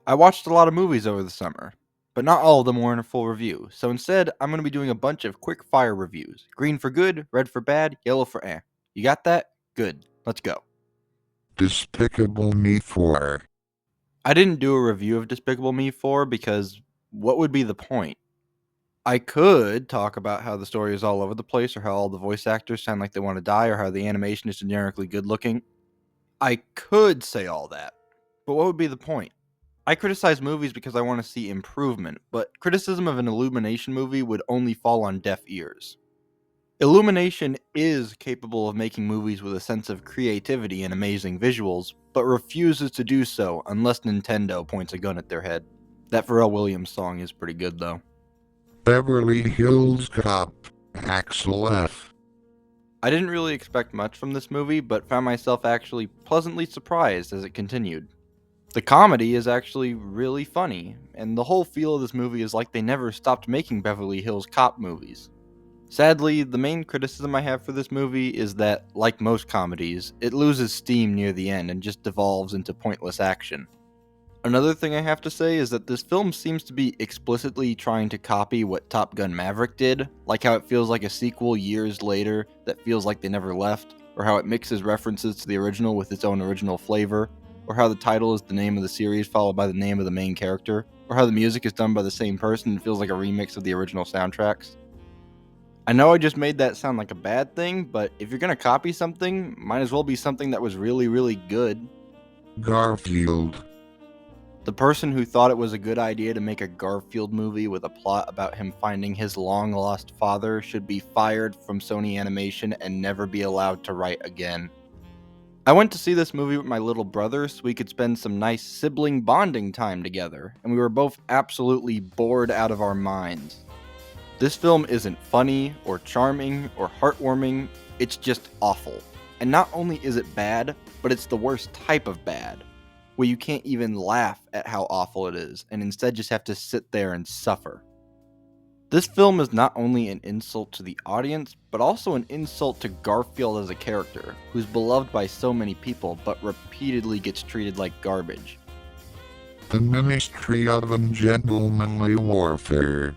I watched a lot of movies over the summer, but not all of them were in a full review. So instead, I'm going to be doing a bunch of quick fire reviews. Green for good, red for bad, yellow for eh. You got that? Good. Let's go. Despicable Me 4. I didn't do a review of Despicable Me 4 because what would be the point? I could talk about how the story is all over the place, or how all the voice actors sound like they want to die, or how the animation is generically good looking. I could say all that, but what would be the point? I criticize movies because I want to see improvement, but criticism of an Illumination movie would only fall on deaf ears. Illumination is capable of making movies with a sense of creativity and amazing visuals, but refuses to do so unless Nintendo points a gun at their head. That Pharrell Williams song is pretty good though. Beverly Hills Cop. Axel F. I didn't really expect much from this movie, but found myself actually pleasantly surprised as it continued. The comedy is actually really funny, and the whole feel of this movie is like they never stopped making Beverly Hills Cop movies. Sadly, the main criticism I have for this movie is that, like most comedies, it loses steam near the end and just devolves into pointless action. Another thing I have to say is that this film seems to be explicitly trying to copy what Top Gun Maverick did, like how it feels like a sequel years later that feels like they never left, or how it mixes references to the original with its own original flavor, or how the title is the name of the series followed by the name of the main character, or how the music is done by the same person and feels like a remix of the original soundtracks. I know I just made that sound like a bad thing, but if you're gonna copy something, might as well be something that was really, really good. Garfield. The person who thought it was a good idea to make a Garfield movie with a plot about him finding his long-lost father should be fired from Sony Animation and never be allowed to write again. I went to see this movie with my little brother so we could spend some nice sibling bonding time together, and we were both absolutely bored out of our minds. This film isn't funny, or charming, or heartwarming, it's just awful. And not only is it bad, but it's the worst type of bad, where you can't even laugh at how awful it is, and instead just have to sit there and suffer. This film is not only an insult to the audience, but also an insult to Garfield as a character, who's beloved by so many people, but repeatedly gets treated like garbage. The Ministry of Ungentlemanly Warfare.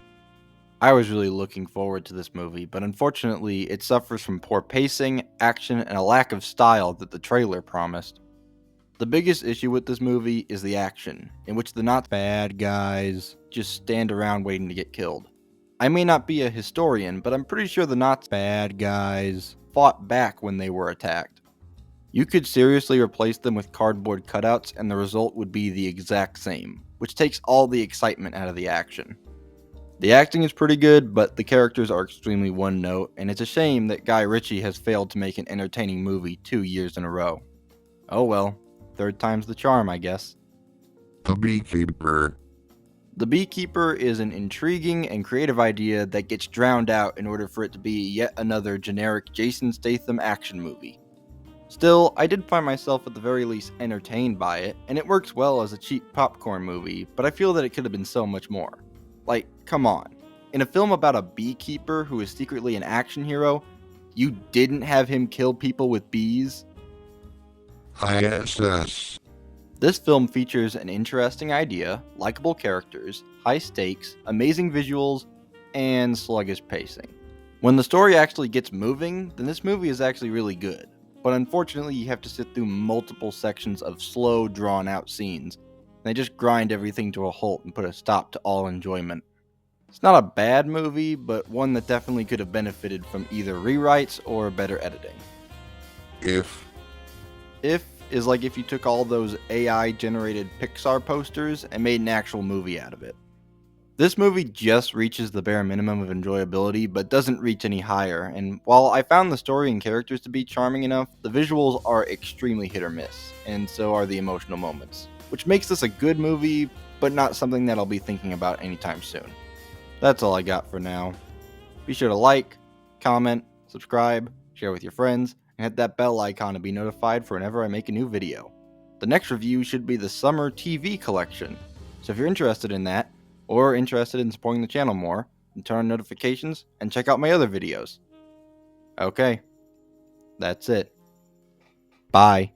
I was really looking forward to this movie, but unfortunately, it suffers from poor pacing, action, and a lack of style that the trailer promised. The biggest issue with this movie is the action, in which the not bad guys just stand around waiting to get killed. I may not be a historian, but I'm pretty sure the not bad guys fought back when they were attacked. You could seriously replace them with cardboard cutouts and the result would be the exact same, which takes all the excitement out of the action. The acting is pretty good, but the characters are extremely one note, and it's a shame that Guy Ritchie has failed to make an entertaining movie 2 years in a row. Oh well, third time's the charm, I guess. The Beekeeper. The Beekeeper is an intriguing and creative idea that gets drowned out in order for it to be yet another generic Jason Statham action movie. Still, I did find myself at the very least entertained by it, and it works well as a cheap popcorn movie, but I feel that it could have been so much more. Like, come on. In a film about a beekeeper who is secretly an action hero, you didn't have him kill people with bees? ISS. This film features an interesting idea, likable characters, high stakes, amazing visuals, and sluggish pacing. When the story actually gets moving, then this movie is actually really good. But unfortunately, you have to sit through multiple sections of slow, drawn-out scenes. And they just grind everything to a halt and put a stop to all enjoyment. It's not a bad movie, but one that definitely could have benefited from either rewrites or better editing. If. If is like if you took all those AI-generated Pixar posters and made an actual movie out of it. This movie just reaches the bare minimum of enjoyability, but doesn't reach any higher, and while I found the story and characters to be charming enough, the visuals are extremely hit or miss, and so are the emotional moments, which makes this a good movie, but not something that I'll be thinking about anytime soon. That's all I got for now. Be sure to like, comment, subscribe, share with your friends, and hit that bell icon to be notified for whenever I make a new video. The next review should be the Summer TV collection, so if you're interested in that, or interested in supporting the channel more, then turn on notifications and check out my other videos. Okay, that's it. Bye.